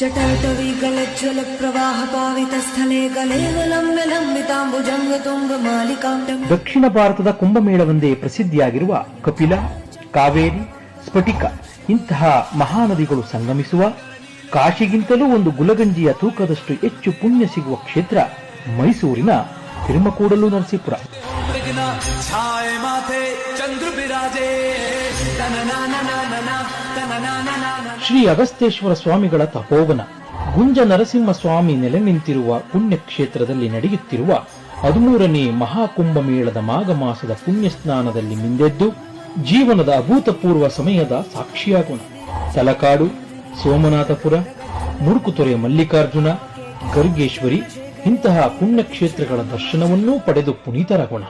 ಜಟಾಟವಿಗಲಜ್ವಲ ಪ್ರವಾಹ ಪಾವಿತ ಸ್ಥಳೇ ಗಲೇನ ಲಂಬಿತಾಂಬುಜಂಗ ತುಂಗ ಮಾಲಿಕಾಂಡಂ. ದಕ್ಷಿಣ ಭಾರತದ ಕುಂಭಮೇಳವೆಂದೇ ಪ್ರಸಿದ್ಧಿಯಾಗಿರುವ ಕಪಿಲ, ಕಾವೇರಿ, ಸ್ಫಟಿಕ ಇಂತಹ ಮಹಾನದಿಗಳು ಸಂಗಮಿಸುವ, ಕಾಶಿಗಿಂತಲೂ ಒಂದು ಗುಲಗಂಜಿಯ ತೂಕದಷ್ಟು ಹೆಚ್ಚು ಪುಣ್ಯ ಸಿಗುವ ಕ್ಷೇತ್ರ ಮೈಸೂರಿನ ತಿರುಮಕೂಡಲು ನರಸೀಪುರ. ಶ್ರೀ ಅಗಸ್ತೇಶ್ವರ ಸ್ವಾಮಿಗಳ ತಪೋವನ ಗುಂಜ ನರಸಿಂಹ ಸ್ವಾಮಿ ನೆಲೆ ನಿಂತಿರುವ ಪುಣ್ಯಕ್ಷೇತ್ರದಲ್ಲಿ ನಡೆಯುತ್ತಿರುವ 13ನೇ ಮಹಾಕುಂಭಮೇಳದ ಮಾಘ ಮಾಸದ ಪುಣ್ಯ ಸ್ನಾನದಲ್ಲಿ ಮಿಂದೆದ್ದು ಜೀವನದ ಅಭೂತಪೂರ್ವ ಸಮಯದ ಸಾಕ್ಷಿಯಾಗೋಣ. ತಲಕಾಡು, ಸೋಮನಾಥಪುರ, ಮುರುಕುತೊರೆ ಮಲ್ಲಿಕಾರ್ಜುನ, ಗರ್ಗೇಶ್ವರಿ ಇಂತಹ ಪುಣ್ಯಕ್ಷೇತ್ರಗಳ ದರ್ಶನವನ್ನೂ ಪಡೆದು ಪುನೀತರಾಗೋಣ.